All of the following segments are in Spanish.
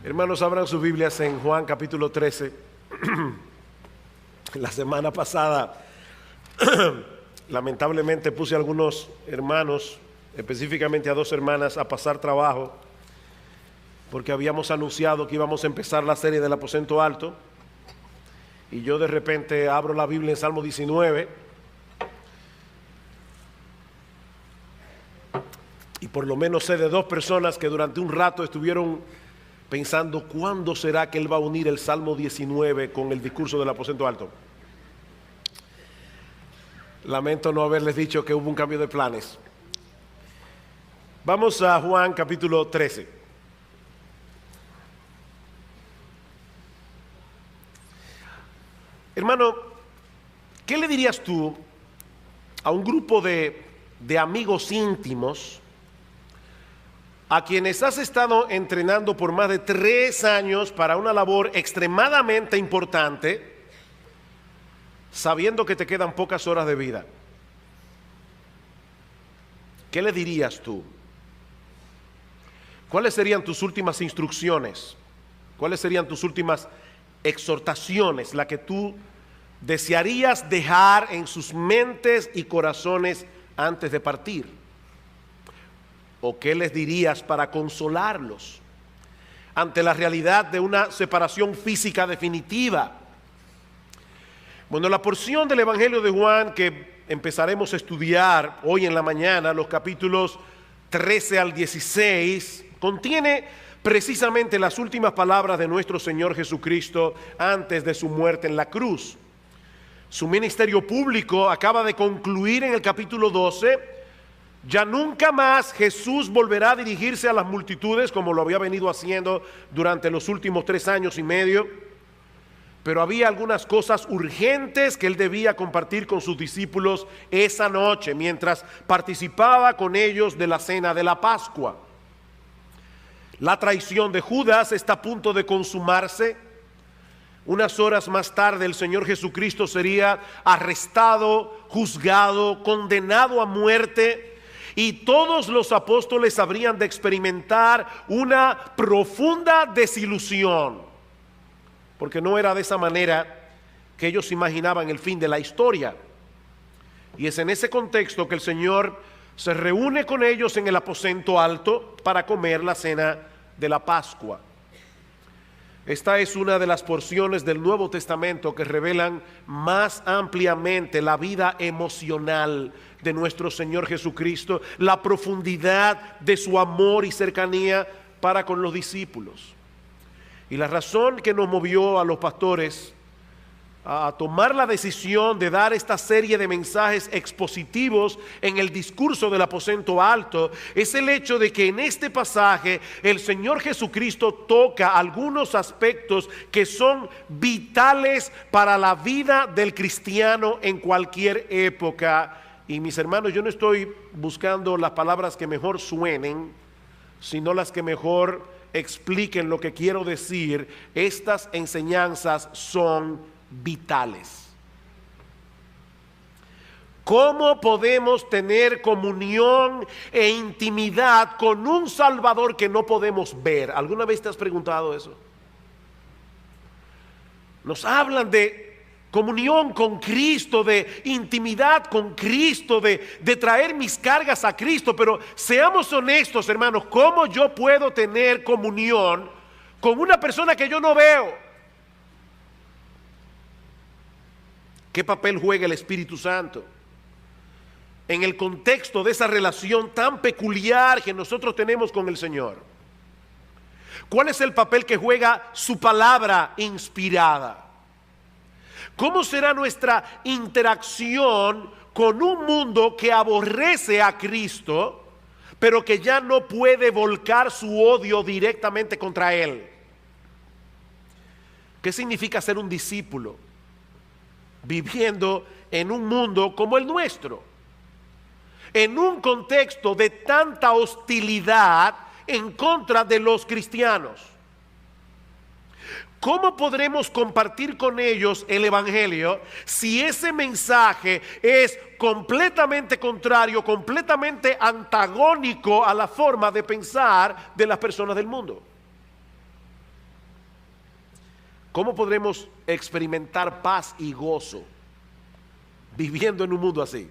Hermanos, abran sus Biblias en Juan capítulo 13. La semana pasada, lamentablemente puse a algunos hermanos, específicamente a dos hermanas, a pasar trabajo, porque habíamos anunciado que íbamos a empezar la serie del aposento alto, y yo de repente abro la Biblia en Salmo 19, y por lo menos sé de dos personas que durante un rato estuvieron pensando cuándo será que él va a unir el Salmo 19 con el discurso del aposento alto. Lamento no haberles dicho que hubo un cambio de planes. Vamos a Juan capítulo 13. Hermano, ¿qué le dirías tú a un grupo de amigos íntimos a quienes has estado entrenando por más de 3 años para una labor extremadamente importante, sabiendo que te quedan pocas horas de vida? ¿Qué le dirías tú? ¿Cuáles serían tus últimas instrucciones? ¿Cuáles serían tus últimas exhortaciones, la que tú desearías dejar en sus mentes y corazones antes de partir? ¿O qué les dirías para consolarlos ante la realidad de una separación física definitiva? Bueno, la porción del Evangelio de Juan que empezaremos a estudiar hoy en la mañana, los capítulos 13 al 16, contiene precisamente las últimas palabras de nuestro Señor Jesucristo antes de su muerte en la cruz. Su ministerio público acaba de concluir en el capítulo 12. Ya nunca más Jesús volverá a dirigirse a las multitudes como lo había venido haciendo durante los últimos 3 años y medio, pero había algunas cosas urgentes que él debía compartir con sus discípulos esa noche mientras participaba con ellos de la cena de la Pascua. La traición de Judas está a punto de consumarse. Unas horas más tarde el Señor Jesucristo sería arrestado, juzgado, condenado a muerte. Y todos los apóstoles habrían de experimentar una profunda desilusión, porque no era de esa manera que ellos imaginaban el fin de la historia. Y es en ese contexto que el Señor se reúne con ellos en el aposento alto para comer la cena de la Pascua. Esta es una de las porciones del Nuevo Testamento que revelan más ampliamente la vida emocional de nuestro Señor Jesucristo, la profundidad de su amor y cercanía para con los discípulos. Y la razón que nos movió a los pastores a tomar la decisión de dar esta serie de mensajes expositivos en el discurso del aposento alto es el hecho de que en este pasaje el Señor Jesucristo toca algunos aspectos que son vitales para la vida del cristiano en cualquier época. Y mis hermanos, yo no estoy buscando las palabras que mejor suenen, sino las que mejor expliquen lo que quiero decir. Estas enseñanzas son vitales. ¿Cómo podemos tener comunión e intimidad con un Salvador que no podemos ver? ¿Alguna vez te has preguntado eso? Nos hablan de comunión con Cristo, de intimidad con Cristo, de traer mis cargas a Cristo, pero seamos honestos, hermanos, ¿cómo yo puedo tener comunión con una persona que yo no veo? ¿Qué papel juega el Espíritu Santo en el contexto de esa relación tan peculiar que nosotros tenemos con el Señor? ¿Cuál es el papel que juega su palabra inspirada? ¿Cómo será nuestra interacción con un mundo que aborrece a Cristo, pero que ya no puede volcar su odio directamente contra Él? ¿Qué significa ser un discípulo viviendo en un mundo como el nuestro? En un contexto de tanta hostilidad en contra de los cristianos. ¿Cómo podremos compartir con ellos el Evangelio si ese mensaje es completamente contrario, completamente antagónico a la forma de pensar de las personas del mundo? ¿Cómo podremos experimentar paz y gozo viviendo en un mundo así?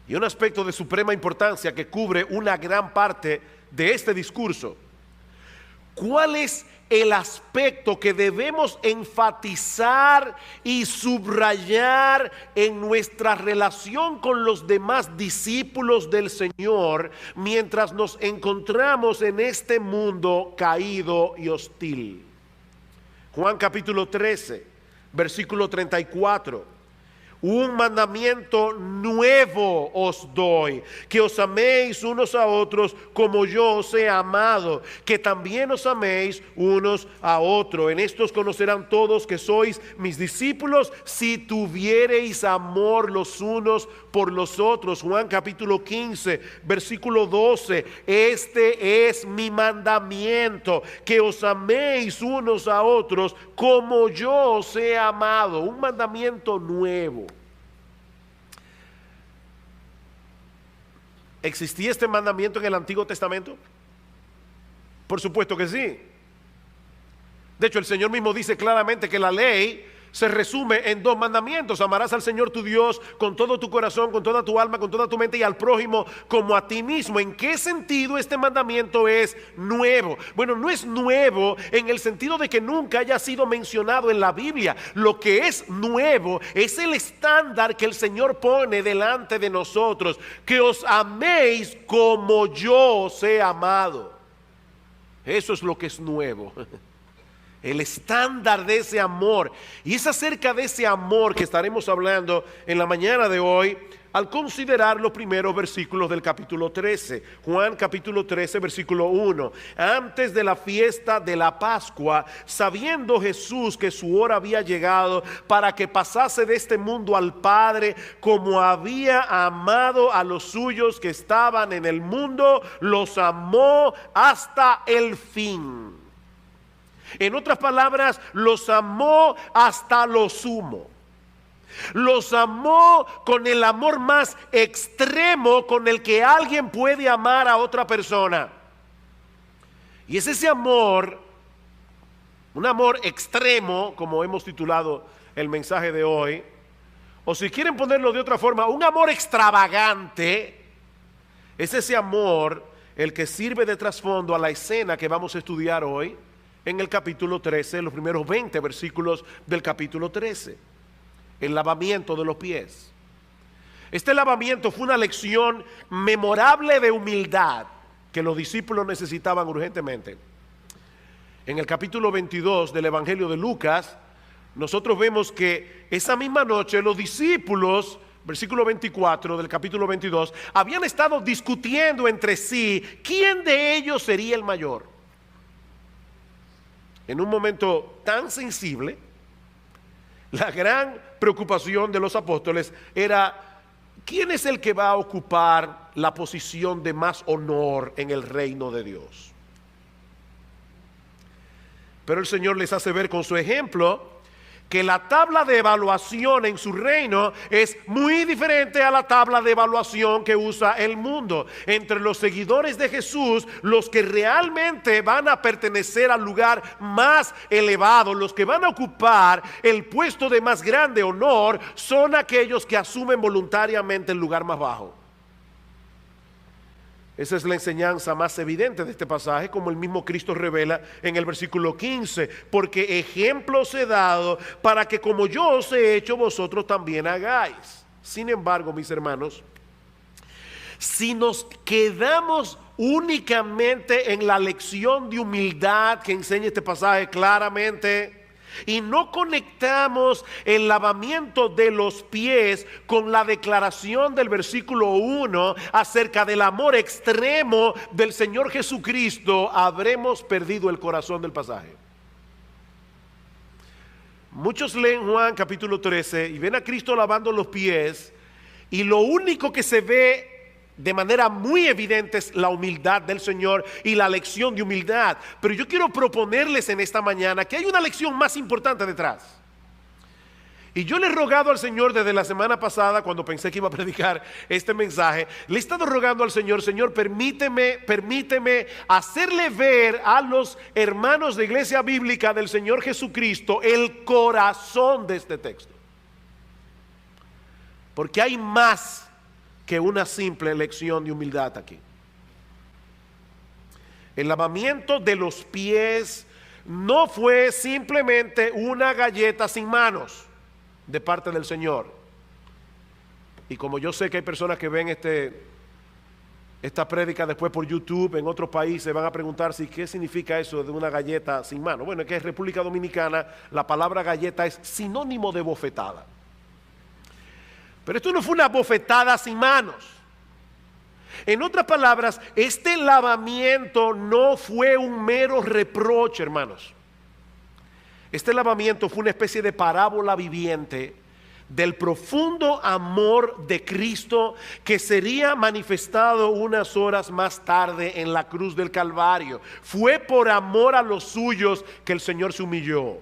Y un aspecto de suprema importancia que cubre una gran parte de este discurso. ¿Cuál es el aspecto que debemos enfatizar y subrayar en nuestra relación con los demás discípulos del Señor mientras nos encontramos en este mundo caído y hostil? Juan capítulo 13, versículo 34. Un mandamiento nuevo os doy, que os améis unos a otros como yo os he amado, que también os améis unos a otros. En estos conocerán todos que sois mis discípulos, si tuviereis amor los unos por los otros. Juan capítulo 15, versículo 12. Este es mi mandamiento, que os améis unos a otros como yo os he amado. Un mandamiento nuevo. ¿Existía este mandamiento en el Antiguo Testamento? Por supuesto que sí. De hecho, el Señor mismo dice claramente que la ley se resume en dos mandamientos: amarás al Señor tu Dios con todo tu corazón, con toda tu alma, con toda tu mente, y al prójimo como a ti mismo. ¿En qué sentido este mandamiento es nuevo? Bueno, no es nuevo en el sentido de que nunca haya sido mencionado en la Biblia. Lo que es nuevo es el estándar que el Señor pone delante de nosotros: que os améis como yo os he amado. Eso es lo que es nuevo. El estándar de ese amor. Y es acerca de ese amor que estaremos hablando en la mañana de hoy al considerar los primeros versículos del capítulo 13. Juan capítulo 13, versículo 1. Antes de la fiesta de la Pascua, sabiendo Jesús que su hora había llegado para que pasase de este mundo al Padre, como había amado a los suyos que estaban en el mundo, los amó hasta el fin. En otras palabras, los amó hasta lo sumo. Los amó con el amor más extremo con el que alguien puede amar a otra persona. Y es ese amor, un amor extremo, como hemos titulado el mensaje de hoy, o si quieren ponerlo de otra forma, un amor extravagante. Es ese amor el que sirve de trasfondo a la escena que vamos a estudiar hoy en el capítulo 13, los primeros 20 versículos del capítulo 13. El lavamiento de los pies. Este lavamiento fue una lección memorable de humildad que los discípulos necesitaban urgentemente. En el capítulo 22 del Evangelio de Lucas, nosotros vemos que esa misma noche los discípulos, versículo 24 del capítulo 22, habían estado discutiendo entre sí quién de ellos sería el mayor. En un momento tan sensible, la gran preocupación de los apóstoles era: ¿quién es el que va a ocupar la posición de más honor en el reino de Dios? Pero el Señor les hace ver con su ejemplo que la tabla de evaluación en su reino es muy diferente a la tabla de evaluación que usa el mundo. Entre los seguidores de Jesús, los que realmente van a pertenecer al lugar más elevado, los que van a ocupar el puesto de más grande honor, son aquellos que asumen voluntariamente el lugar más bajo. Esa es la enseñanza más evidente de este pasaje, como el mismo Cristo revela en el versículo 15: porque ejemplos he dado para que como yo os he hecho, vosotros también hagáis. Sin embargo, mis hermanos, si nos quedamos únicamente en la lección de humildad que enseña este pasaje claramente, y no conectamos el lavamiento de los pies con la declaración del versículo 1 acerca del amor extremo del Señor Jesucristo, habremos perdido el corazón del pasaje. Muchos leen Juan capítulo 13 y ven a Cristo lavando los pies, y lo único que se ve de manera muy evidente es la humildad del Señor y la lección de humildad. Pero yo quiero proponerles en esta mañana que hay una lección más importante detrás. Y yo le he rogado al Señor desde la semana pasada, cuando pensé que iba a predicar este mensaje, le he estado rogando al Señor, Señor, permíteme hacerle ver a los hermanos de Iglesia Bíblica del Señor Jesucristo el corazón de este texto. Porque hay más que una simple lección de humildad aquí. El lavamiento de los pies no fue simplemente una galleta sin manos de parte del Señor. Y como yo sé que hay personas que ven esta prédica después por YouTube en otros países, van a preguntarse ¿qué significa eso de una galleta sin mano? Bueno, es que en República Dominicana la palabra galleta es sinónimo de bofetada. Pero esto no fue una bofetada sin manos. En otras palabras, este lavamiento no fue un mero reproche, hermanos. Este lavamiento fue una especie de parábola viviente del profundo amor de Cristo que sería manifestado unas horas más tarde en la cruz del Calvario. Fue por amor a los suyos que el Señor se humilló.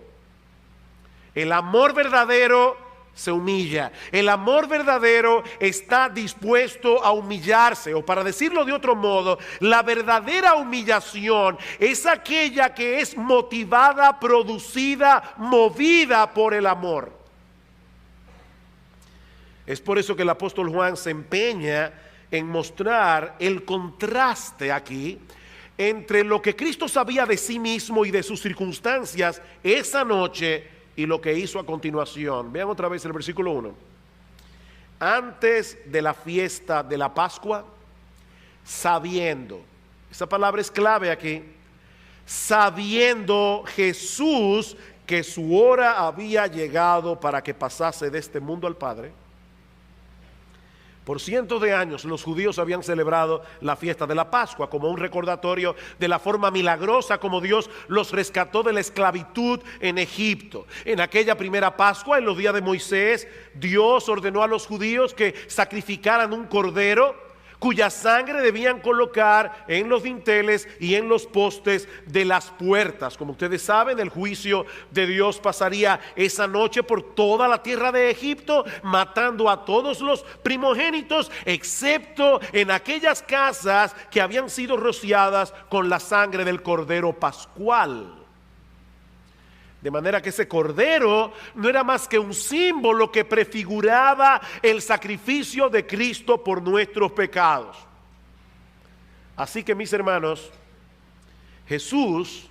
El amor verdadero se humilla. El amor verdadero está dispuesto a humillarse, o para decirlo de otro modo, la verdadera humillación es aquella que es motivada, producida, movida por el amor. Es por eso que el apóstol Juan se empeña en mostrar el contraste aquí entre lo que Cristo sabía de sí mismo y de sus circunstancias esa noche y lo que hizo a continuación. Vean otra vez el versículo 1. Antes de la fiesta de la Pascua, sabiendo, esa palabra es clave aquí, sabiendo Jesús que su hora había llegado para que pasase de este mundo al Padre. Por cientos de años los judíos habían celebrado la fiesta de la Pascua como un recordatorio de la forma milagrosa como Dios los rescató de la esclavitud en Egipto. En aquella primera Pascua, en los días de Moisés, Dios ordenó a los judíos que sacrificaran un cordero cuya sangre debían colocar en los dinteles y en los postes de las puertas. Como ustedes saben, el juicio de Dios pasaría esa noche por toda la tierra de Egipto, matando a todos los primogénitos, excepto en aquellas casas que habían sido rociadas con la sangre del cordero pascual. De manera que ese cordero no era más que un símbolo que prefiguraba el sacrificio de Cristo por nuestros pecados. Así que, mis hermanos, Jesús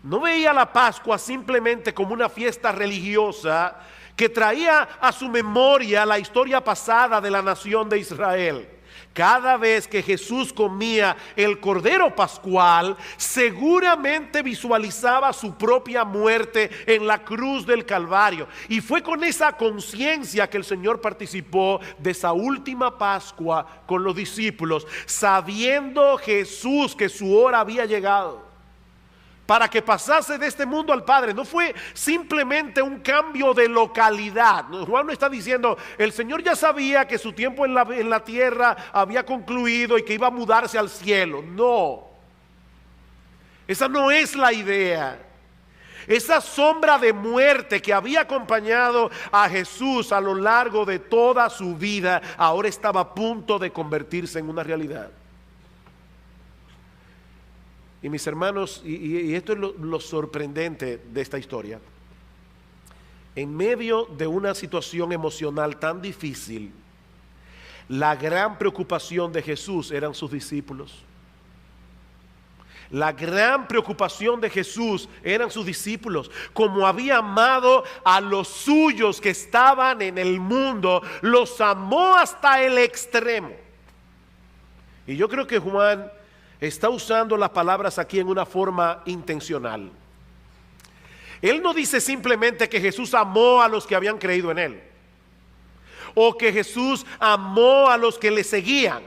no veía la Pascua simplemente como una fiesta religiosa que traía a su memoria la historia pasada de la nación de Israel. Cada vez que Jesús comía el cordero pascual, seguramente visualizaba su propia muerte en la cruz del Calvario. Y fue con esa conciencia que el Señor participó de esa última Pascua con los discípulos, sabiendo Jesús que su hora había llegado para que pasase de este mundo al Padre. No fue simplemente un cambio de localidad. Juan no está diciendo, el Señor ya sabía que su tiempo en la tierra había concluido y que iba a mudarse al cielo. No, esa no es la idea. Esa sombra de muerte que había acompañado a Jesús a lo largo de toda su vida, ahora estaba a punto de convertirse en una realidad. Y mis hermanos, y esto es lo sorprendente de esta historia, en medio de una situación emocional tan difícil, la gran preocupación de Jesús eran sus discípulos. La gran preocupación de Jesús eran sus discípulos. Como había amado a los suyos que estaban en el mundo, los amó hasta el extremo. Y yo creo que Juan está usando las palabras aquí en una forma intencional. Él no dice simplemente que Jesús amó a los que habían creído en él, o que Jesús amó a los que le seguían.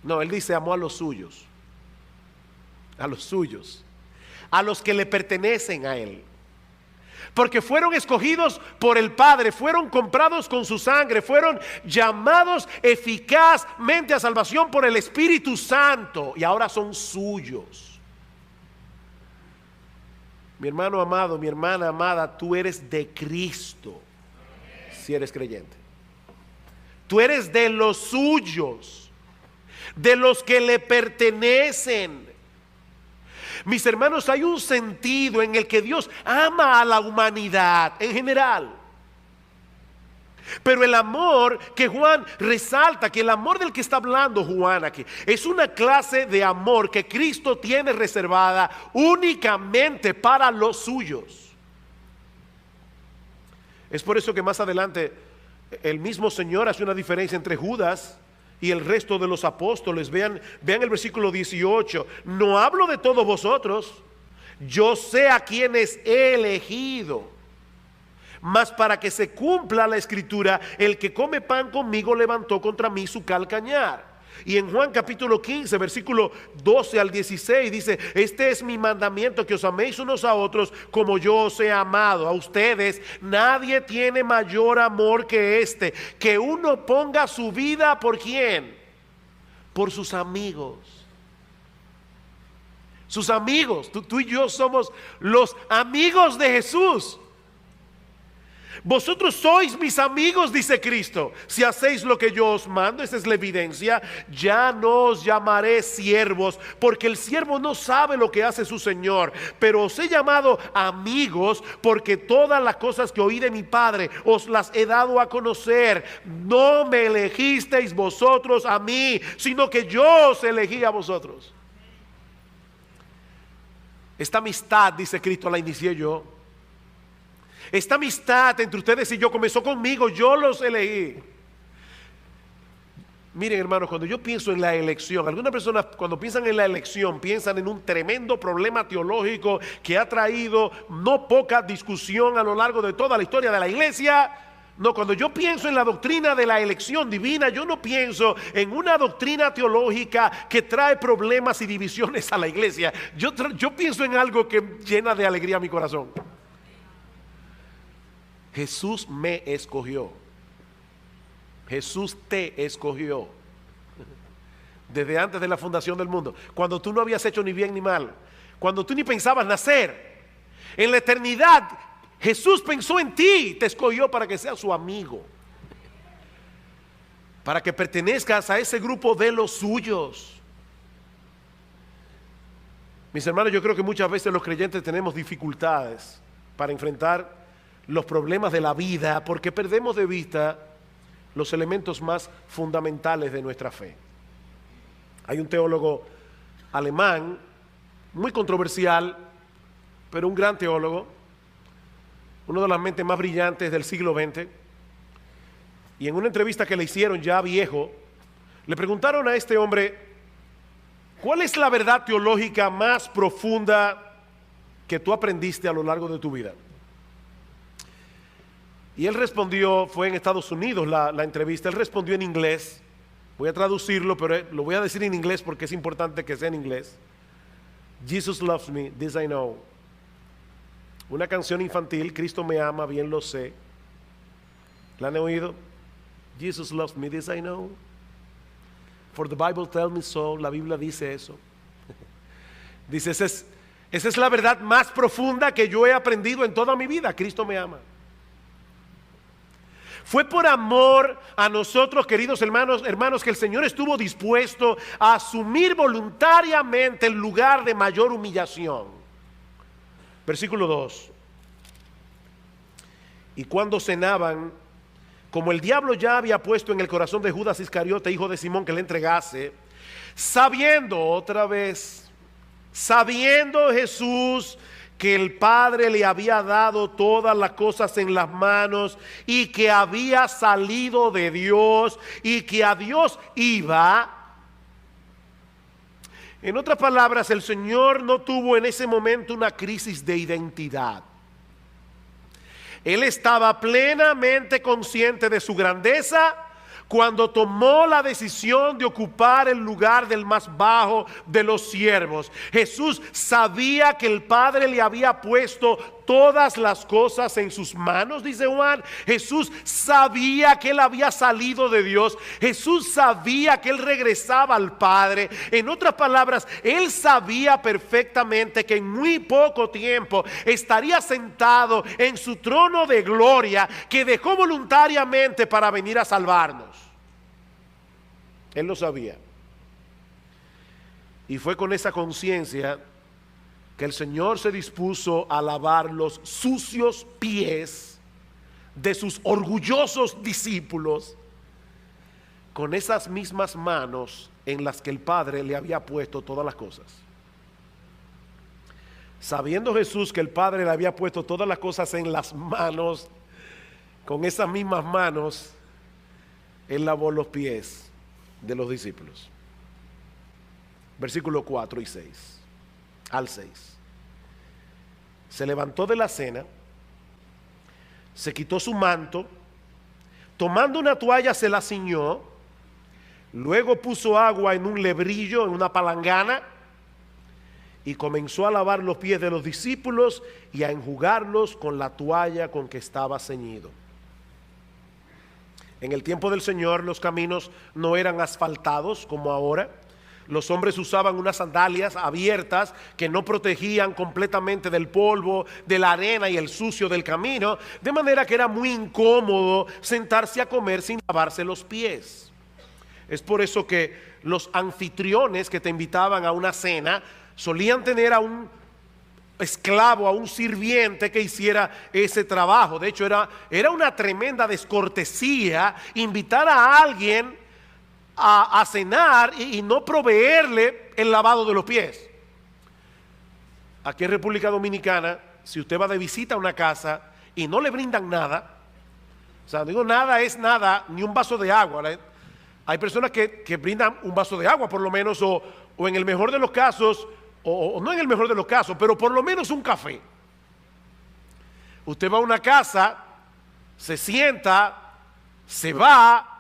No, él dice amó a los suyos, a los que le pertenecen a él. Porque fueron escogidos por el Padre, fueron comprados con su sangre, fueron llamados eficazmente a salvación por el Espíritu Santo y ahora son suyos. Mi hermano amado, mi hermana amada, tú eres de Cristo. si eres creyente. Tú eres de los suyos, de los que le pertenecen. Mis hermanos, hay un sentido en el que Dios ama a la humanidad en general. Pero el amor que Juan resalta, que el amor del que está hablando Juan aquí, es una clase de amor que Cristo tiene reservada únicamente para los suyos. Es por eso que más adelante el mismo Señor hace una diferencia entre Judas y el resto de los apóstoles. Vean el versículo 18. No hablo de todos vosotros, yo sé a quienes he elegido. Mas para que se cumpla la escritura, el que come pan conmigo levantó contra mí su calcañar. Y en Juan capítulo 15, versículo 12 al 16 dice: este es mi mandamiento, que os améis unos a otros como yo os he amado. A ustedes nadie tiene mayor amor que este, que uno ponga su vida ¿por quién? Por sus amigos. Sus amigos, tú y yo somos los amigos de Jesús. Vosotros sois mis amigos, dice Cristo, si hacéis lo que yo os mando. Esa es la evidencia. Ya no os llamaré siervos, porque el siervo no sabe lo que hace su Señor, pero os he llamado amigos, porque todas las cosas que oí de mi Padre os las he dado a conocer. No me elegisteis vosotros a mí, sino que yo os elegí a vosotros. Esta amistad, dice Cristo, la inicié yo. Esta amistad entre ustedes y yo comenzó conmigo, yo los elegí. Miren, hermanos, cuando yo pienso en la elección, algunas personas cuando piensan en la elección piensan en un tremendo problema teológico que ha traído no poca discusión a lo largo de toda la historia de la iglesia. No, cuando yo pienso en la doctrina de la elección divina, yo no pienso en una doctrina teológica que trae problemas y divisiones a la iglesia. Yo pienso en algo que llena de alegría mi corazón. Jesús me escogió. Jesús te escogió desde antes de la fundación del mundo, cuando tú no habías hecho ni bien ni mal, cuando tú ni pensabas nacer. En la eternidad Jesús pensó en ti, te escogió para que seas su amigo, para que pertenezcas a ese grupo de los suyos. Mis hermanos, yo creo que muchas veces los creyentes tenemos dificultades para enfrentar los problemas de la vida, porque perdemos de vista los elementos más fundamentales de nuestra fe. Hay un teólogo alemán muy controversial, pero un gran teólogo, uno de las mentes más brillantes del siglo XX, y en una entrevista que le hicieron ya viejo, le preguntaron a este hombre: ¿cuál es la verdad teológica más profunda que tú aprendiste a lo largo de tu vida? Y él respondió, fue en Estados Unidos la entrevista, él respondió en inglés. Voy a traducirlo, pero lo voy a decir en inglés porque es importante que sea en inglés. Jesus loves me, this I know. Una canción infantil, Cristo me ama, bien lo sé. ¿La han oído? Jesus loves me, this I know. For the Bible tells me so. La Biblia dice eso. Dice, esa es la verdad más profunda que yo he aprendido en toda mi vida. Cristo me ama. Fue por amor a nosotros, queridos hermanos, que el Señor estuvo dispuesto a asumir voluntariamente el lugar de mayor humillación. Versículo 2. Y cuando cenaban, como el diablo ya había puesto en el corazón de Judas Iscariote, hijo de Simón, que le entregase, sabiendo Jesús que el Padre le había dado todas las cosas en las manos y que había salido de Dios y que a Dios iba. En otras palabras, el Señor no tuvo en ese momento una crisis de identidad. Él estaba plenamente consciente de su grandeza cuando tomó la decisión de ocupar el lugar del más bajo de los siervos. Jesús sabía que el Padre le había puesto todas las cosas en sus manos, dice Juan. Jesús sabía que él había salido de Dios. Jesús sabía que él regresaba al Padre. En otras palabras, él sabía perfectamente que en muy poco tiempo estaría sentado en su trono de gloria, que dejó voluntariamente para venir a salvarnos. Él lo sabía. Y fue con esa conciencia que el Señor se dispuso a lavar los sucios pies de sus orgullosos discípulos con esas mismas manos en las que el Padre le había puesto todas las cosas. Sabiendo Jesús que el Padre le había puesto todas las cosas en las manos, con esas mismas manos, él lavó los pies de los discípulos. Versículos 4 y 6 al 6. Se levantó de la cena, se quitó su manto, tomando una toalla se la ciñó, luego puso agua en un lebrillo, en una palangana, y comenzó a lavar los pies de los discípulos y a enjugarlos con la toalla con que estaba ceñido. En el tiempo del Señor los caminos no eran asfaltados como ahora. Los hombres usaban unas sandalias abiertas que no protegían completamente del polvo, de la arena y el sucio del camino, de manera que era muy incómodo sentarse a comer sin lavarse los pies. Es por eso que los anfitriones que te invitaban a una cena solían tener a un esclavo, a un sirviente que hiciera ese trabajo. De hecho, era una tremenda descortesía invitar a alguien a cenar y no proveerle el lavado de los pies. Aquí en República Dominicana, si usted va de visita a una casa y no le brindan nada, o sea, digo nada es nada, ni un vaso de agua, ¿verdad? Hay personas que brindan un vaso de agua por lo menos, o en el mejor de los casos, o no en el mejor de los casos, pero por lo menos un café. Usted va a una casa, se sienta, se va,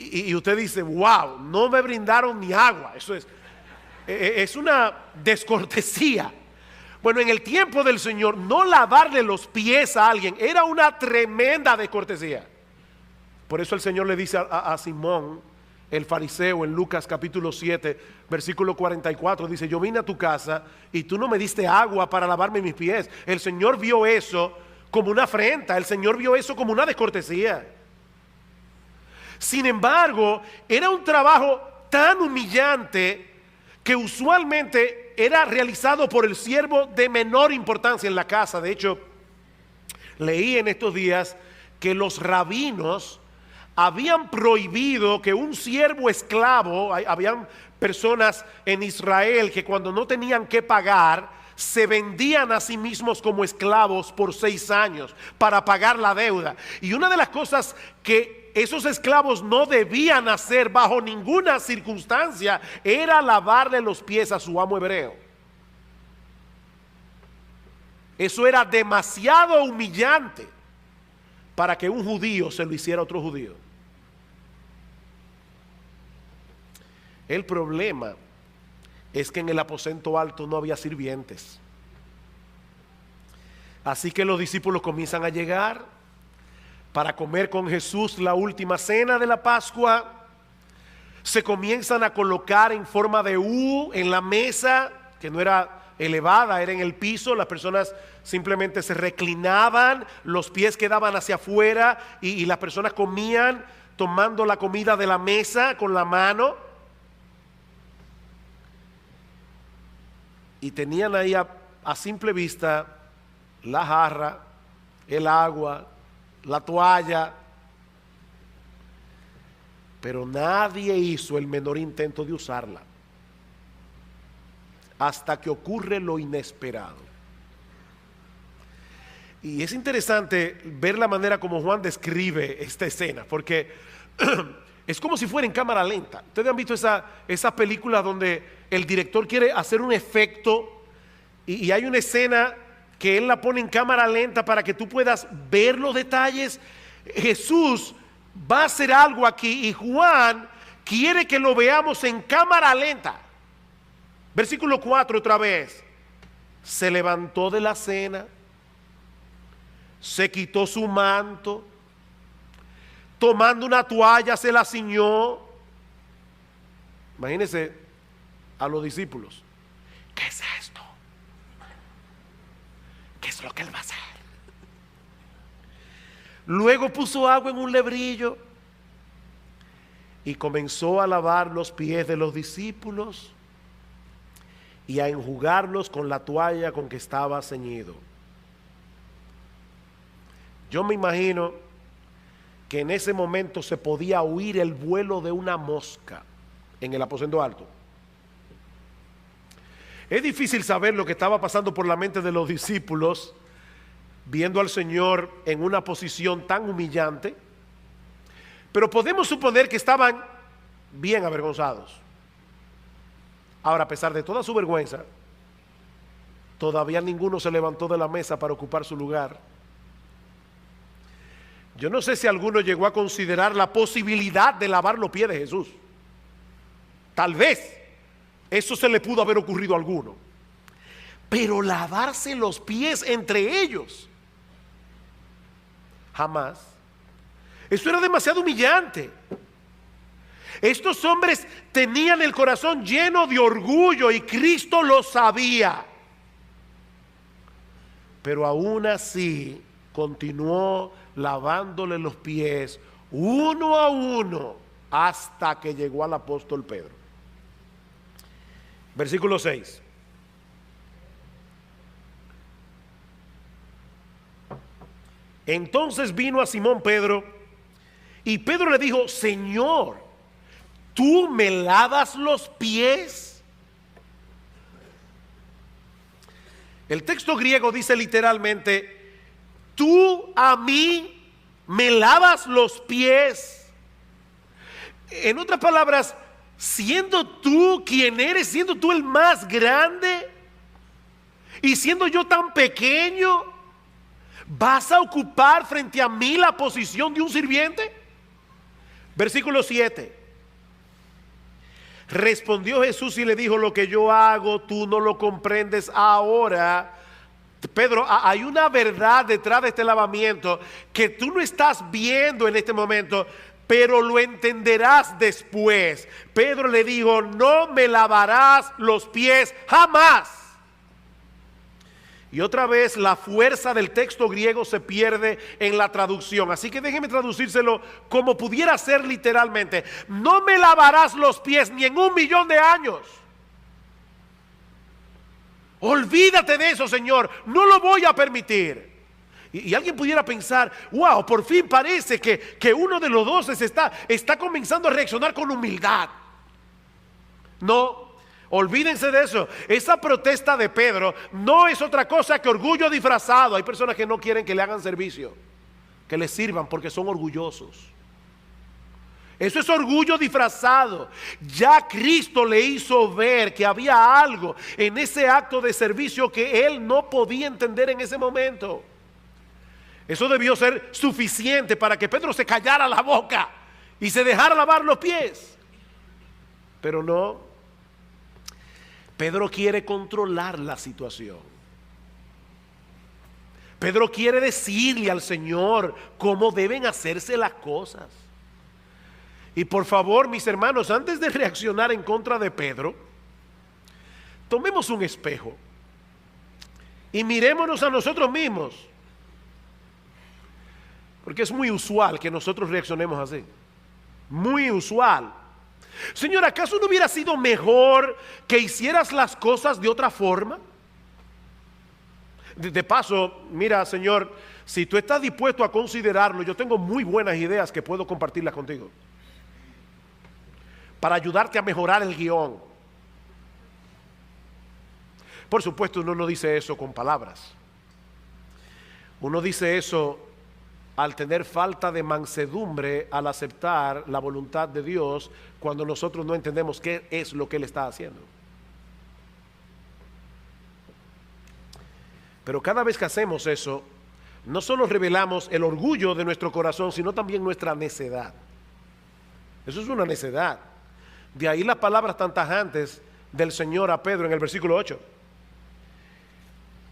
y usted dice, wow, no me brindaron ni agua. Eso es una descortesía. Bueno, en el tiempo del Señor, no lavarle los pies a alguien era una tremenda descortesía. Por eso el Señor le dice a Simón, el fariseo, en Lucas capítulo 7, versículo 44, dice, yo vine a tu casa y tú no me diste agua para lavarme mis pies. El Señor vio eso como una afrenta, el Señor vio eso como una descortesía. Sin embargo, era un trabajo tan humillante que usualmente era realizado por el siervo de menor importancia en la casa. De hecho, leí en estos días que los rabinos habían prohibido que un siervo esclavo, habían personas en Israel que cuando no tenían que pagar, se vendían a sí mismos como esclavos por 6 años para pagar la deuda. Y una de las cosas que esos esclavos no debían hacer bajo ninguna circunstancia era lavarle los pies a su amo hebreo. Eso era demasiado humillante para que un judío se lo hiciera a otro judío. El problema es que en el aposento alto no había sirvientes. Así que los discípulos comienzan a llegar para comer con Jesús la última cena de la Pascua. Se comienzan a colocar en forma de U en la mesa, que no era elevada, era en el piso. Las personas simplemente se reclinaban, los pies quedaban hacia afuera y las personas comían tomando la comida de la mesa con la mano. Y tenían ahí a simple vista la jarra, el agua, la toalla, pero nadie hizo el menor intento de usarla hasta que ocurre lo inesperado. Y es interesante ver la manera como Juan describe esta escena, porque es como si fuera en cámara lenta. Ustedes han visto esa película donde el director quiere hacer un efecto y hay una escena que él la pone en cámara lenta para que tú puedas ver los detalles. Jesús va a hacer algo aquí y Juan quiere que lo veamos en cámara lenta. Versículo 4 otra vez. Se levantó de la cena, se quitó su manto, tomando una toalla se la ciñó. Imagínense a los discípulos. ¿Qué es esto? ¿Qué es lo que él va a hacer? Luego puso agua en un lebrillo y comenzó a lavar los pies de los discípulos y a enjugarlos con la toalla con que estaba ceñido. Yo me imagino que en ese momento se podía oír el vuelo de una mosca en el aposento alto. Es difícil saber lo que estaba pasando por la mente de los discípulos viendo al Señor en una posición tan humillante, pero podemos suponer que estaban bien avergonzados. Ahora, a pesar de toda su vergüenza, todavía ninguno se levantó de la mesa para ocupar su lugar. Yo no sé si alguno llegó a considerar la posibilidad de lavar los pies de Jesús. Tal vez eso se le pudo haber ocurrido a alguno. Pero lavarse los pies entre ellos, jamás. Eso era demasiado humillante. Estos hombres tenían el corazón lleno de orgullo y Cristo lo sabía. Pero aún así continuó lavándole los pies uno a uno hasta que llegó al apóstol Pedro. Versículo 6. Entonces vino a Simón Pedro y Pedro le dijo: Señor, ¿tú me lavas los pies? El texto griego dice literalmente: tú a mí me lavas los pies. En otras palabras, siendo tú quien eres, siendo tú el más grande y siendo yo tan pequeño, ¿vas a ocupar frente a mí la posición de un sirviente? Versículo 7. Respondió Jesús y le dijo: lo que yo hago tú no lo comprendes ahora. Pedro, hay una verdad detrás de este lavamiento que tú no estás viendo en este momento, pero lo entenderás después. Pedro le dijo: no me lavarás los pies jamás. Y otra vez la fuerza del texto griego se pierde en la traducción. Así que déjeme traducírselo como pudiera ser literalmente: no me lavarás los pies ni en 1.000.000 de años. Olvídate de eso, Señor, no lo voy a permitir. Y alguien pudiera pensar: wow, por fin parece que uno de los 12 está comenzando a reaccionar con humildad. No, olvídense de eso. Esa protesta de Pedro no es otra cosa que orgullo disfrazado. Hay personas que no quieren que le hagan servicio, que les sirvan porque son orgullosos. Eso es orgullo disfrazado. Ya Cristo le hizo ver que había algo en ese acto de servicio que él no podía entender en ese momento. Eso debió ser suficiente para que Pedro se callara la boca y se dejara lavar los pies. Pero no. Pedro quiere controlar la situación. Pedro quiere decirle al Señor cómo deben hacerse las cosas. Y por favor, mis hermanos, antes de reaccionar en contra de Pedro, tomemos un espejo y mirémonos a nosotros mismos. Porque es muy usual que nosotros reaccionemos así. Muy usual. Señor, ¿acaso no hubiera sido mejor que hicieras las cosas de otra forma? De paso, mira, Señor, si tú estás dispuesto a considerarlo, yo tengo muy buenas ideas que puedo compartirlas contigo para ayudarte a mejorar el guión. Por supuesto, uno no dice eso con palabras. Uno dice eso al tener falta de mansedumbre, al aceptar la voluntad de Dios cuando nosotros no entendemos qué es lo que Él está haciendo. Pero cada vez que hacemos eso, no solo revelamos el orgullo de nuestro corazón, sino también nuestra necedad. Eso es una necedad. De ahí las palabras tan tajantes del Señor a Pedro en el versículo 8.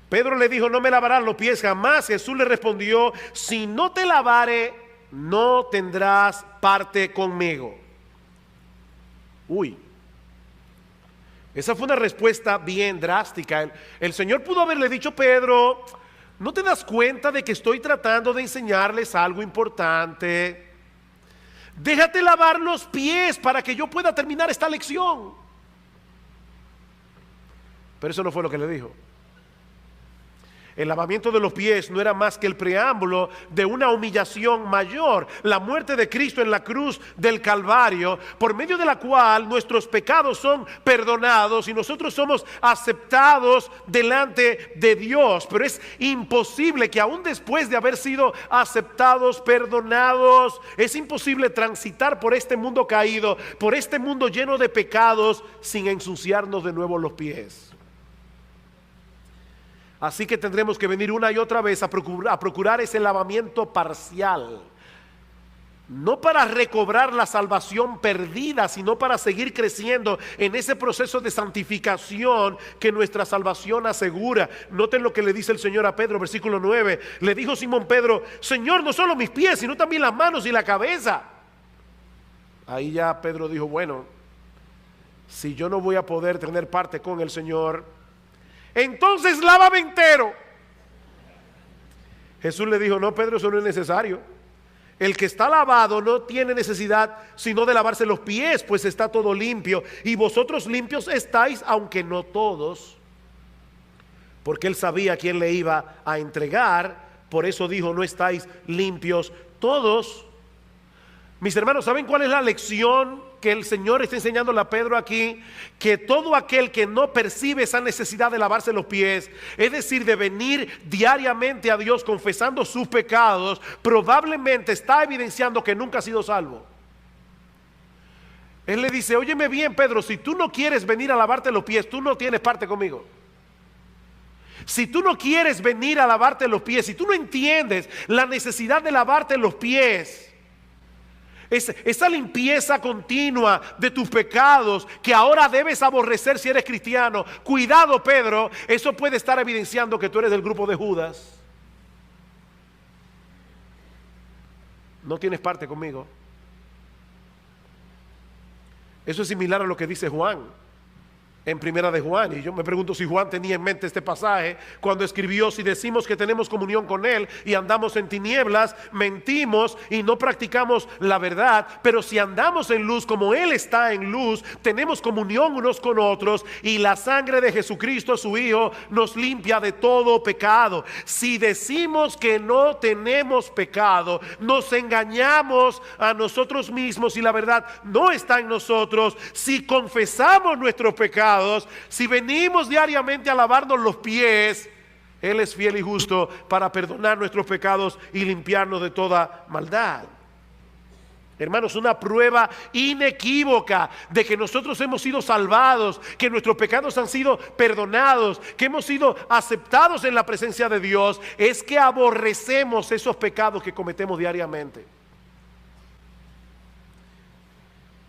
Pedro le dijo, no me lavarás los pies jamás. Jesús le respondió, si no te lavare, no tendrás parte conmigo. Uy, esa fue una respuesta bien drástica. El Señor pudo haberle dicho, Pedro, ¿no te das cuenta de que estoy tratando de enseñarles algo importante? Déjate lavar los pies para que yo pueda terminar esta lección. Pero eso no fue lo que le dijo. El lavamiento de los pies no era más que el preámbulo de una humillación mayor, la muerte de Cristo en la cruz del Calvario, por medio de la cual nuestros pecados son perdonados y nosotros somos aceptados delante de Dios. Pero es imposible que aún después de haber sido aceptados, perdonados, es imposible transitar por este mundo caído, por este mundo lleno de pecados, sin ensuciarnos de nuevo los pies. Así que tendremos que venir una y otra vez a procurar ese lavamiento parcial. No para recobrar la salvación perdida, sino para seguir creciendo en ese proceso de santificación que nuestra salvación asegura. Noten lo que le dice el Señor a Pedro, versículo 9. Le dijo Simón Pedro, Señor, no solo mis pies, sino también las manos y la cabeza. Ahí ya Pedro dijo, bueno, si yo no voy a poder tener parte con el Señor, entonces lávame entero. Jesús le dijo, no, Pedro, eso no es necesario. El que está lavado no tiene necesidad sino de lavarse los pies, pues está todo limpio. Y vosotros limpios estáis, aunque no todos. Porque él sabía a quién le iba a entregar. Por eso dijo, no estáis limpios todos. Mis hermanos, ¿saben cuál es la lección que el Señor está enseñándole a Pedro aquí? Que todo aquel que no percibe esa necesidad de lavarse los pies, es decir, de venir diariamente a Dios confesando sus pecados, probablemente está evidenciando que nunca ha sido salvo. Él le dice, óyeme bien, Pedro, si tú no quieres venir a lavarte los pies, tú no tienes parte conmigo. Si tú no quieres venir a lavarte los pies, si tú no entiendes la necesidad de lavarte los pies, esa limpieza continua de tus pecados que ahora debes aborrecer si eres cristiano, cuidado, Pedro, eso puede estar evidenciando que tú eres del grupo de Judas. No tienes parte conmigo. Eso es similar a lo que dice Juan en Primera de Juan, y yo me pregunto si Juan tenía en mente este pasaje cuando escribió, si decimos que tenemos comunión con él y andamos en tinieblas, mentimos y no practicamos la verdad. Pero si andamos en luz como él está en luz, tenemos comunión unos con otros, y la sangre de Jesucristo su Hijo nos limpia de todo pecado. Si decimos que no tenemos pecado, nos engañamos a nosotros mismos y la verdad no está en nosotros. Si confesamos nuestros pecados, si venimos diariamente a lavarnos los pies, Él es fiel y justo para perdonar nuestros pecados y limpiarnos de toda maldad. Hermanos, una prueba inequívoca de que nosotros hemos sido salvados, que nuestros pecados han sido perdonados, que hemos sido aceptados en la presencia de Dios, es que aborrecemos esos pecados que cometemos diariamente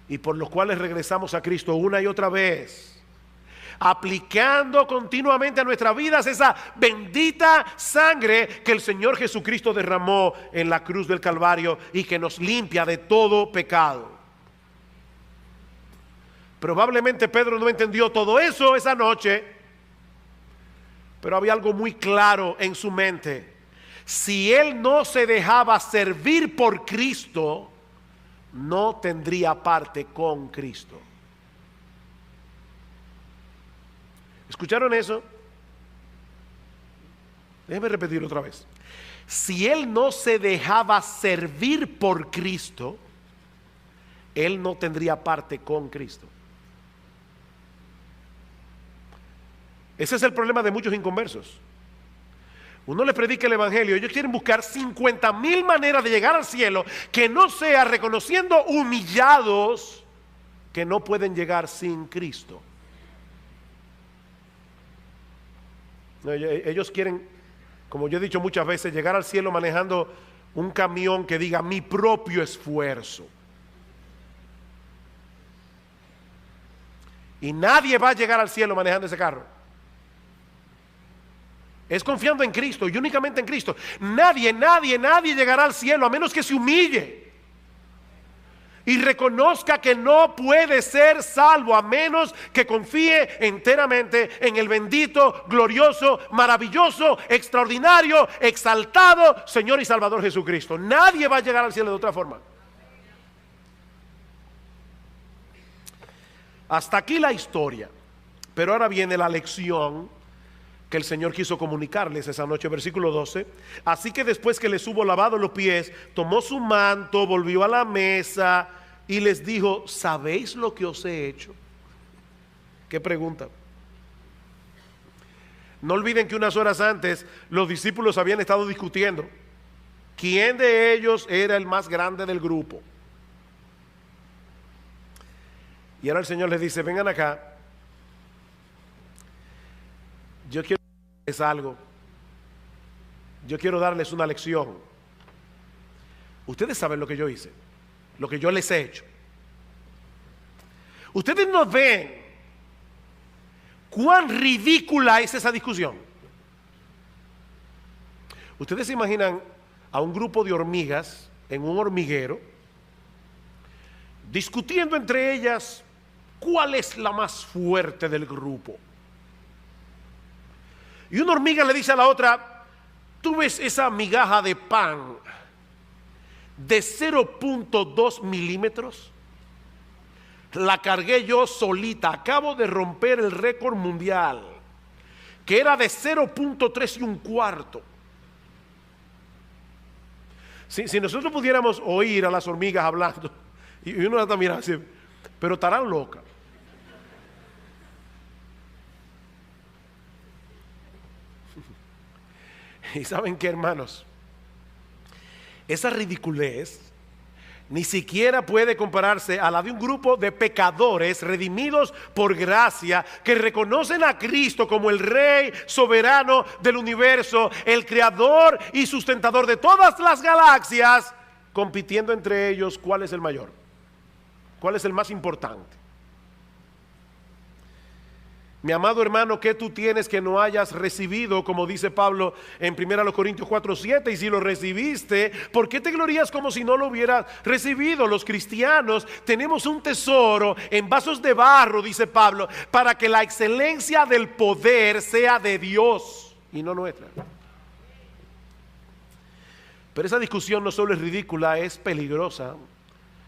y por los cuales regresamos a Cristo una y otra vez, aplicando continuamente a nuestras vidas esa bendita sangre que el Señor Jesucristo derramó en la cruz del Calvario y que nos limpia de todo pecado. Probablemente Pedro no entendió todo eso esa noche, pero había algo muy claro en su mente. Si él no se dejaba servir por Cristo, no tendría parte con Cristo. ¿Escucharon eso? Déjenme repetirlo otra vez. Si él no se dejaba servir por Cristo, él no tendría parte con Cristo. Ese es el problema de muchos inconversos. Uno les predica el evangelio, ellos quieren buscar 50,000 maneras de llegar al cielo que no sea reconociendo humillados que no pueden llegar sin Cristo. Ellos quieren, como yo he dicho muchas veces, llegar al cielo manejando un camión que diga mi propio esfuerzo. Y nadie va a llegar al cielo manejando ese carro. Es confiando en Cristo y únicamente en Cristo. Nadie llegará al cielo a menos que se humille y reconozca que no puede ser salvo a menos que confíe enteramente en el bendito, glorioso, maravilloso, extraordinario, exaltado Señor y Salvador Jesucristo. Nadie va a llegar al cielo de otra forma. Hasta aquí la historia, pero ahora viene la lección que el Señor quiso comunicarles esa noche, versículo 12. Así que después que les hubo lavado los pies, tomó su manto, volvió a la mesa y les dijo: ¿sabéis lo que os he hecho? ¿Qué pregunta? No olviden que unas horas antes los discípulos habían estado discutiendo quién de ellos era el más grande del grupo. Y ahora el Señor les dice: vengan acá, yo quiero darles algo, yo quiero darles una lección. Ustedes saben lo que yo hice, lo que yo les he hecho. Ustedes no ven cuán ridícula es esa discusión. Ustedes se imaginan a un grupo de hormigas en un hormiguero discutiendo entre ellas cuál es la más fuerte del grupo. Y una hormiga le dice a la otra: ¿tú ves esa migaja de pan de 0.2 milímetros? La cargué yo solita, acabo de romper el récord mundial, que era de 0.3 y un cuarto. Si nosotros pudiéramos oír a las hormigas hablando, y uno las está mirando así, pero estarán locas. Y ¿saben qué, hermanos? Esa ridiculez ni siquiera puede compararse a la de un grupo de pecadores redimidos por gracia, que reconocen a Cristo como el Rey soberano del universo, el creador y sustentador de todas las galaxias, compitiendo entre ellos cuál es el mayor, cuál es el más importante. Mi amado hermano, ¿qué tú tienes que no hayas recibido? Como dice Pablo en 1 Corintios 4:7, y si lo recibiste, ¿por qué te glorías como si no lo hubieras recibido? Los cristianos tenemos un tesoro en vasos de barro, dice Pablo, para que la excelencia del poder sea de Dios y no nuestra. Pero esa discusión no solo es ridícula, es peligrosa,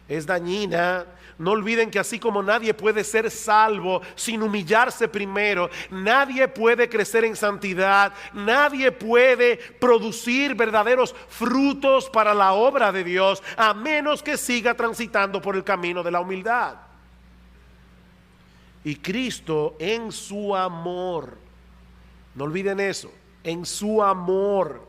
es dañina. No olviden que así como nadie puede ser salvo sin humillarse primero, nadie puede crecer en santidad, nadie puede producir verdaderos frutos para la obra de Dios, a menos que siga transitando por el camino de la humildad. Y Cristo, en su amor, no olviden eso, en su amor,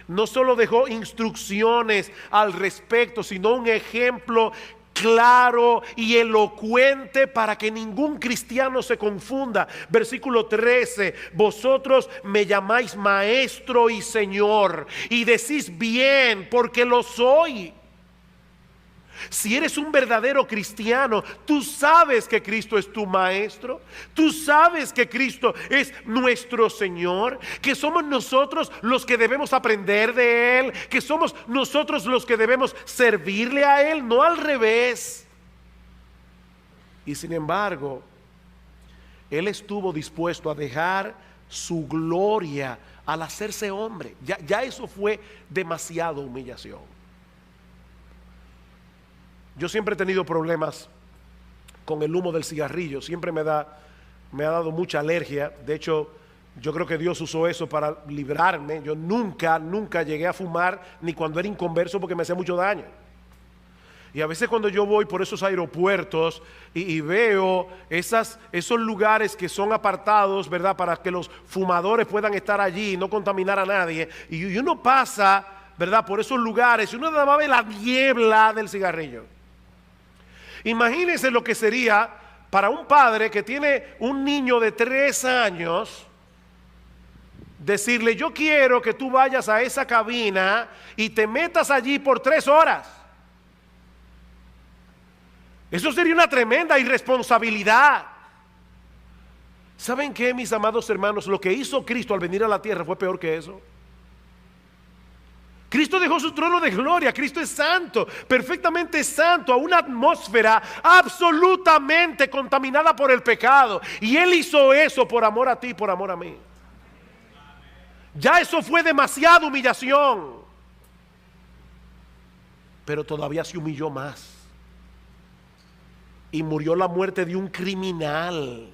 no solo dejó instrucciones al respecto, sino un ejemplo claro y elocuente para que ningún cristiano se confunda. Versículo 13: vosotros me llamáis maestro y señor, y decís bien, porque lo soy. Si eres un verdadero cristiano, tú sabes que Cristo es tu maestro, tú sabes que Cristo es nuestro Señor, que somos nosotros los que debemos aprender de Él, que somos nosotros los que debemos servirle a Él, no al revés. Y sin embargo, Él estuvo dispuesto a dejar su gloria al hacerse hombre. Ya eso fue demasiado humillación. Yo siempre he tenido problemas con el humo del cigarrillo, siempre me ha dado mucha alergia. De hecho, yo creo que Dios usó eso para librarme. Yo nunca llegué a fumar, ni cuando era inconverso, porque me hacía mucho daño. Y a veces cuando yo voy por esos aeropuertos y veo esos lugares que son apartados, ¿verdad?, para que los fumadores puedan estar allí y no contaminar a nadie, y uno pasa, ¿verdad?, por esos lugares y uno nada más ve la niebla del cigarrillo. Imagínense lo que sería para un padre que tiene un niño de 3 años, decirle: yo quiero que tú vayas a esa cabina y te metas allí por 3 horas. Eso sería una tremenda irresponsabilidad. ¿Saben qué, mis amados hermanos? Lo que hizo Cristo al venir a la tierra fue peor que eso. Cristo dejó su trono de gloria. Cristo es santo, perfectamente santo, a una atmósfera absolutamente contaminada por el pecado. Y Él hizo eso por amor a ti y por amor a mí. Ya eso fue demasiada humillación. Pero todavía se humilló más. Y murió la muerte de un criminal,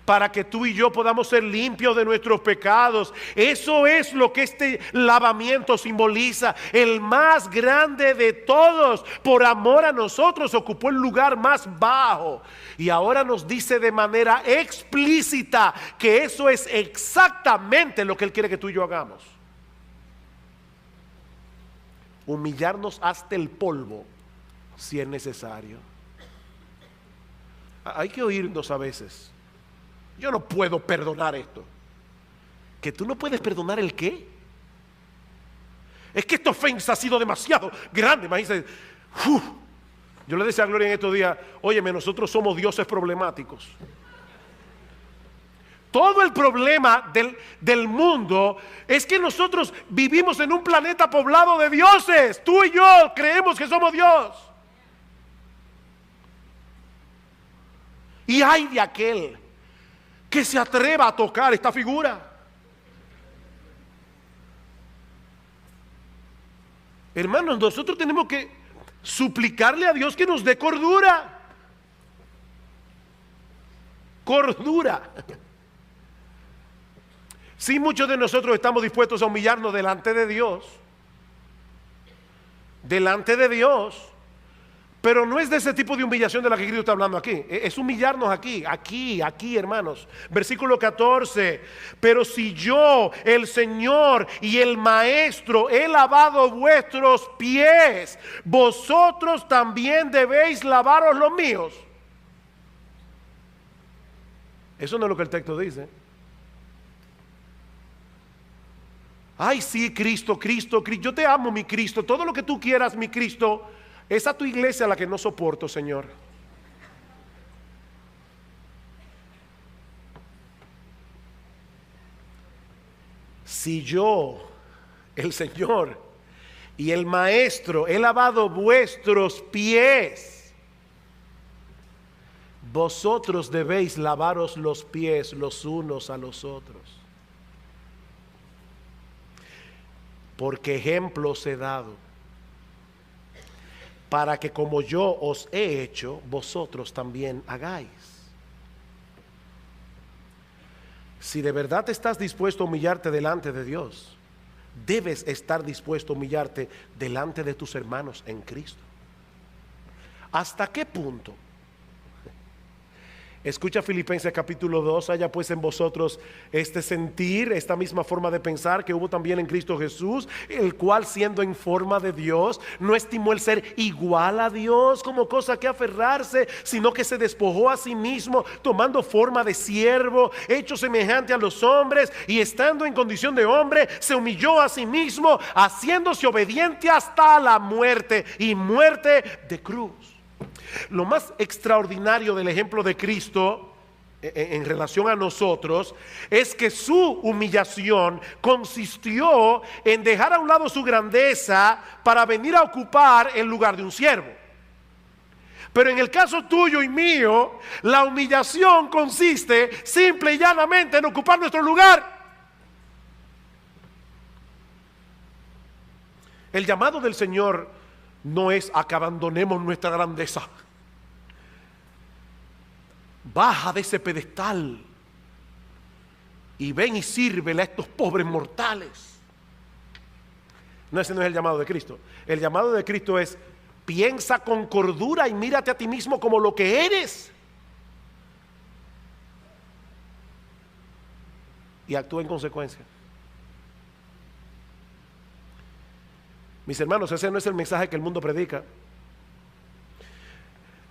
para que tú y yo podamos ser limpios de nuestros pecados. Eso es lo que este lavamiento simboliza. El más grande de todos, por amor a nosotros, ocupó el lugar más bajo. Y ahora nos dice de manera explícita que eso es exactamente lo que Él quiere que tú y yo hagamos. Humillarnos hasta el polvo, si es necesario. Hay que oírnos a veces. Yo no puedo perdonar esto. ¿Que tú no puedes perdonar el qué? Es que esta ofensa ha sido demasiado grande. Imagínense. Yo le decía a Gloria en estos días: óyeme, nosotros somos dioses problemáticos. Todo el problema del mundo es que nosotros vivimos en un planeta poblado de dioses. Tú y yo creemos que somos Dios. Y hay de aquel que se atreva a tocar esta figura. Hermanos, nosotros tenemos que suplicarle a Dios que nos dé cordura. Cordura. Si muchos de nosotros estamos dispuestos a humillarnos delante de Dios. Delante de Dios. Pero no es de ese tipo de humillación de la que Cristo está hablando aquí. Es humillarnos aquí, hermanos. Versículo 14. Pero si yo, el Señor y el Maestro, he lavado vuestros pies, vosotros también debéis lavaros los míos. Eso no es lo que el texto dice. Ay, sí, Cristo. Yo te amo, mi Cristo. Todo lo que tú quieras, mi Cristo. Es a tu iglesia a la que no soporto, Señor. Si yo, el Señor y el Maestro, he lavado vuestros pies, vosotros debéis lavaros los pies los unos a los otros. Porque ejemplos he dado, para que como yo os he hecho, vosotros también hagáis. Si de verdad estás dispuesto a humillarte delante de Dios, debes estar dispuesto a humillarte delante de tus hermanos en Cristo. ¿Hasta qué punto? Escucha Filipenses capítulo 2, haya pues en vosotros este sentir, esta misma forma de pensar que hubo también en Cristo Jesús, el cual siendo en forma de Dios, no estimó el ser igual a Dios como cosa que aferrarse, sino que se despojó a sí mismo, tomando forma de siervo, hecho semejante a los hombres, y estando en condición de hombre, se humilló a sí mismo, haciéndose obediente hasta la muerte, y muerte de cruz. Lo más extraordinario del ejemplo de Cristo en relación a nosotros es que su humillación consistió en dejar a un lado su grandeza para venir a ocupar el lugar de un siervo. Pero en el caso tuyo y mío, la humillación consiste simple y llanamente en ocupar nuestro lugar. El llamado del Señor no es a que abandonemos nuestra grandeza. Baja de ese pedestal y ven y sírvele a estos pobres mortales. No, ese no es el llamado de Cristo. El llamado de Cristo es: piensa con cordura y mírate a ti mismo como lo que eres, y actúa en consecuencia. Mis hermanos, ese no es el mensaje que el mundo predica.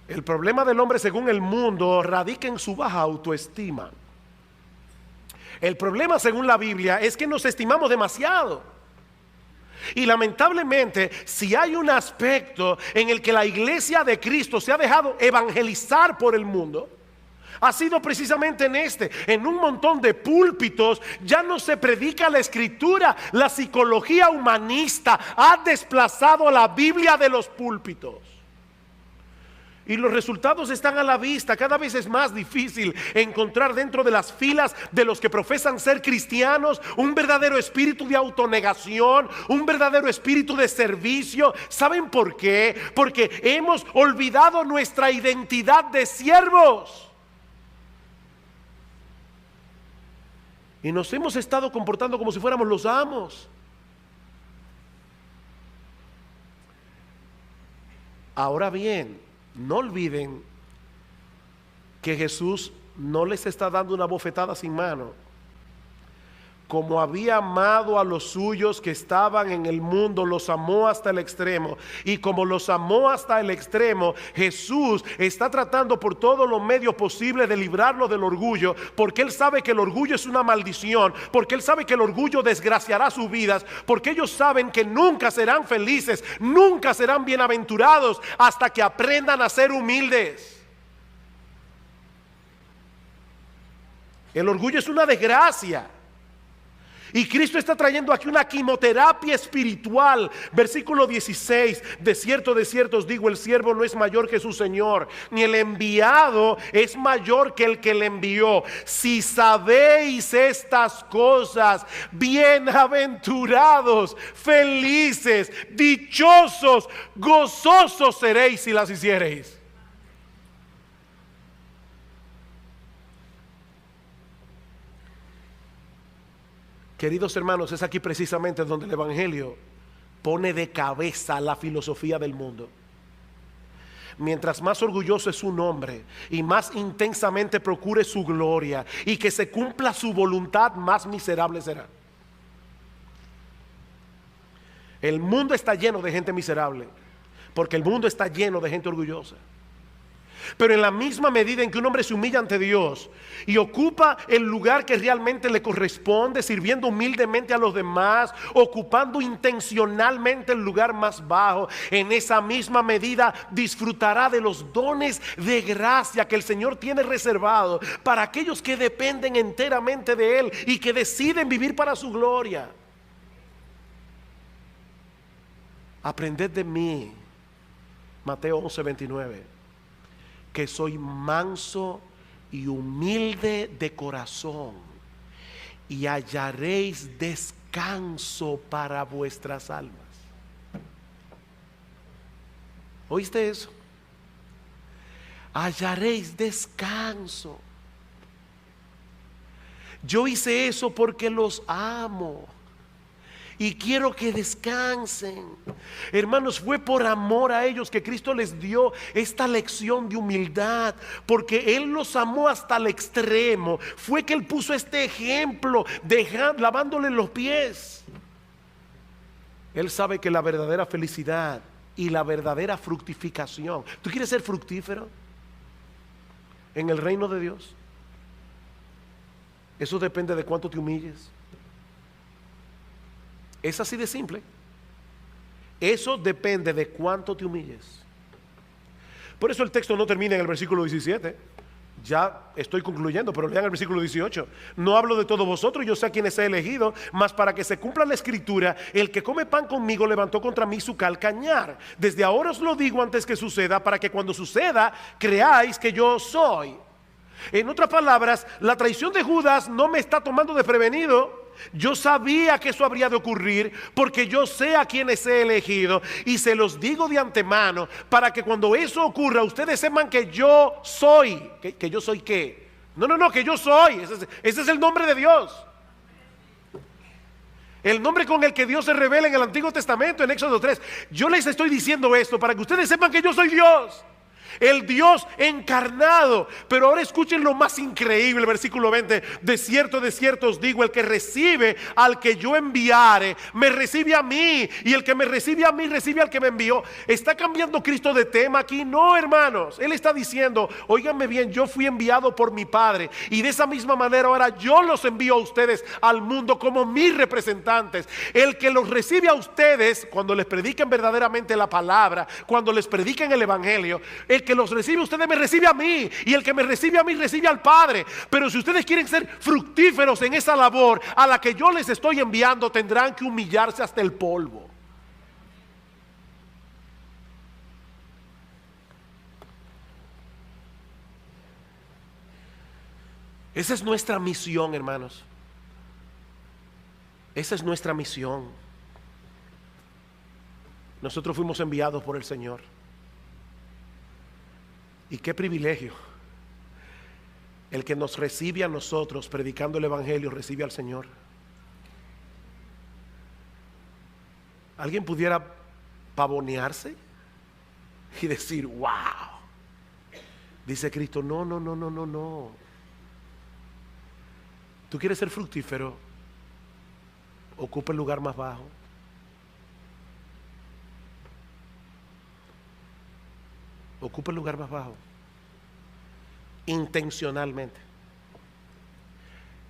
El problema del hombre según el mundo radica en su baja autoestima. El problema según la Biblia es que nos estimamos demasiado. Y lamentablemente, si hay un aspecto en el que la iglesia de Cristo se ha dejado evangelizar por el mundo, Ha sido precisamente en un montón de púlpitos, ya no se predica la escritura. La psicología humanista ha desplazado la Biblia de los púlpitos. Y los resultados están a la vista. Cada vez es más difícil encontrar dentro de las filas de los que profesan ser cristianos un verdadero espíritu de autonegación, un verdadero espíritu de servicio. ¿Saben por qué? Porque hemos olvidado nuestra identidad de siervos. Y nos hemos estado comportando como si fuéramos los amos. Ahora bien, no olviden que Jesús no les está dando una bofetada sin mano. Como había amado a los suyos que estaban en el mundo, los amó hasta el extremo. Y como los amó hasta el extremo, Jesús está tratando por todos los medios posibles de librarlos del orgullo, porque Él sabe que el orgullo es una maldición, porque Él sabe que el orgullo desgraciará sus vidas, porque ellos saben que nunca serán felices, nunca serán bienaventurados hasta que aprendan a ser humildes. El orgullo es una desgracia. Y Cristo está trayendo aquí una quimioterapia espiritual. Versículo 16: de cierto os digo, el siervo no es mayor que su Señor, ni el enviado es mayor que el que le envió. Si sabéis estas cosas, bienaventurados, felices, dichosos, gozosos seréis si las hiciereis. Queridos hermanos, es aquí precisamente donde el Evangelio pone de cabeza la filosofía del mundo. Mientras más orgulloso es un hombre y más intensamente procure su gloria y que se cumpla su voluntad, más miserable será. El mundo está lleno de gente miserable, porque el mundo está lleno de gente orgullosa. Pero en la misma medida en que un hombre se humilla ante Dios y ocupa el lugar que realmente le corresponde, sirviendo humildemente a los demás, ocupando intencionalmente el lugar más bajo, en esa misma medida disfrutará de los dones de gracia que el Señor tiene reservado para aquellos que dependen enteramente de Él y que deciden vivir para su gloria. Aprended de mí, Mateo 11:29, que soy manso y humilde de corazón, y hallaréis descanso para vuestras almas. ¿Oíste eso? Hallaréis descanso. Yo hice eso porque los amo y quiero que descansen. Hermanos, fue por amor a ellos que Cristo les dio esta lección de humildad, porque Él los amó hasta el extremo. Fue que Él puso este ejemplo, lavándole los pies. Él sabe que la verdadera felicidad y la verdadera fructificación. ¿Tú quieres ser fructífero en el reino de Dios? Eso depende de cuánto te humilles. Es así de simple. Eso depende de cuánto te humilles. Por eso el texto no termina en el versículo 17. Ya estoy concluyendo, pero lean el versículo 18. No hablo de todos vosotros, yo sé a quienes he elegido, mas para que se cumpla la escritura, el que come pan conmigo levantó contra mí su calcañar. Desde ahora os lo digo antes que suceda, para que cuando suceda creáis que yo soy. En otras palabras, la traición de Judas no me está tomando desprevenido. Yo sabía que eso habría de ocurrir, porque yo sé a quienes he elegido, y se los digo de antemano para que cuando eso ocurra ustedes sepan que yo soy. ¿Que yo soy qué? No, que yo soy. Ese es el nombre de Dios. El nombre con el que Dios se revela en el Antiguo Testamento, en Éxodo 3. Yo les estoy diciendo esto para que ustedes sepan que yo soy Dios, el Dios encarnado. Pero ahora escuchen lo más increíble, el versículo 20. De cierto os digo, el que recibe al que yo enviare, me recibe a mí, y el que me recibe a mí, recibe al que me envió. ¿Está cambiando Cristo de tema aquí? No, hermanos. Él está diciendo, óiganme bien, yo fui enviado por mi Padre, y de esa misma manera ahora yo los envío a ustedes al mundo como mis representantes. El que los recibe a ustedes cuando les prediquen verdaderamente la palabra, cuando les prediquen el evangelio, el el que los recibe a ustedes me recibe a mí, y el que me recibe a mí recibe al Padre. Pero si ustedes quieren ser fructíferos en esa labor a la que yo les estoy enviando, tendrán que humillarse hasta el polvo. Esa es nuestra misión, hermanos. Esa es nuestra misión. Nosotros fuimos enviados por el Señor. Y qué privilegio. El que nos recibe a nosotros predicando el Evangelio recibe al Señor. ¿Alguien pudiera pavonearse y decir, wow? Dice Cristo, no, no, no, no, no, no. ¿Tú quieres ser fructífero? Ocupa el lugar más bajo. Ocupa el lugar más bajo. Intencionalmente.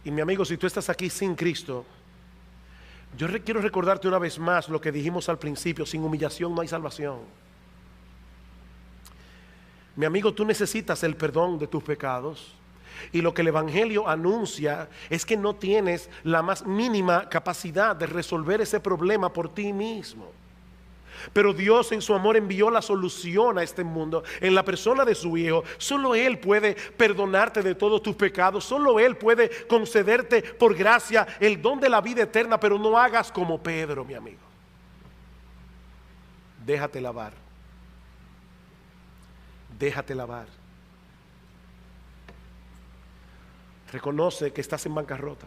Y mi amigo, si tú estás aquí sin Cristo, yo quiero recordarte una vez más lo que dijimos al principio: sin humillación no hay salvación. Mi amigo, tú necesitas el perdón de tus pecados. Y lo que el Evangelio anuncia es que no tienes la más mínima capacidad de resolver ese problema por ti mismo. Pero Dios en su amor envió la solución a este mundo en la persona de su Hijo. Solo Él puede perdonarte de todos tus pecados. Solo Él puede concederte por gracia el don de la vida eterna. Pero no hagas como Pedro, mi amigo. Déjate lavar. Déjate lavar. Reconoce que estás en bancarrota.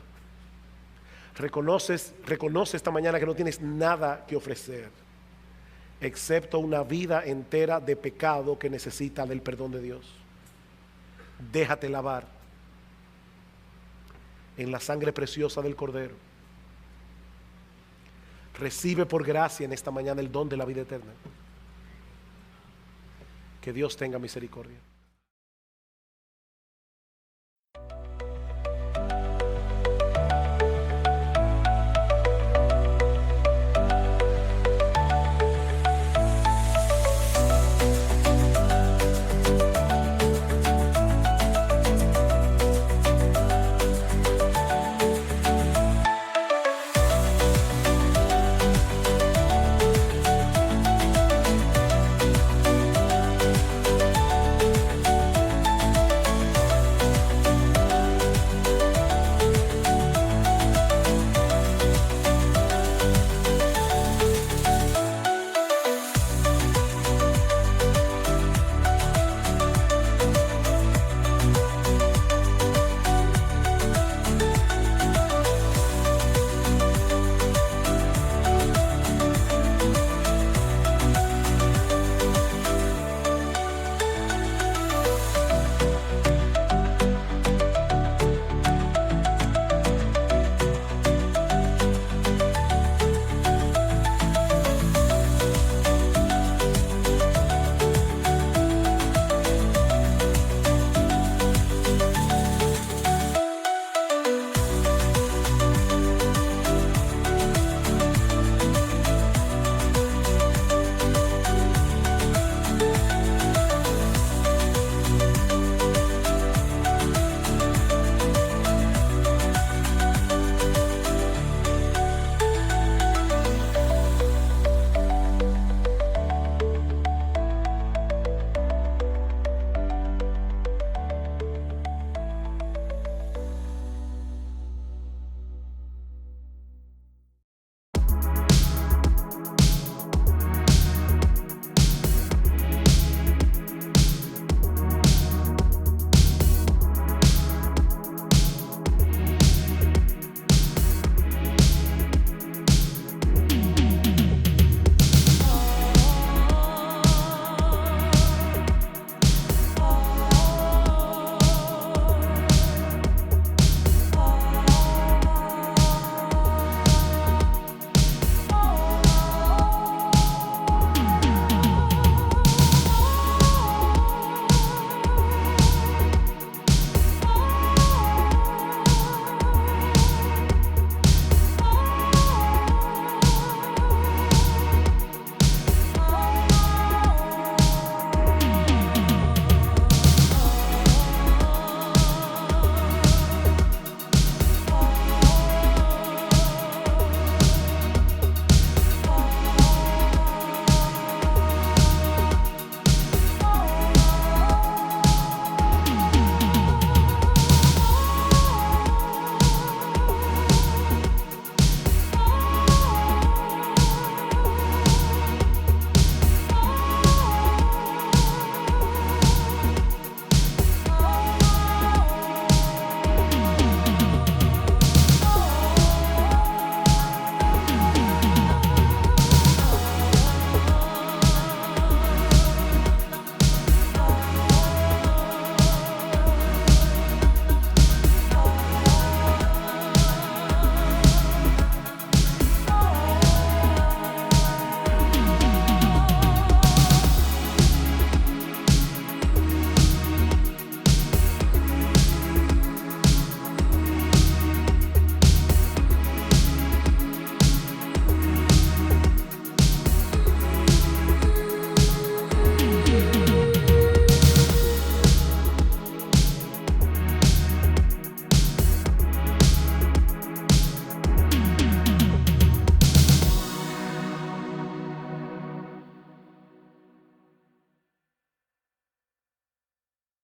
Reconoce esta mañana que no tienes nada que ofrecer, excepto una vida entera de pecado que necesita del perdón de Dios. Déjate lavar en la sangre preciosa del Cordero. Recibe por gracia en esta mañana el don de la vida eterna. Que Dios tenga misericordia.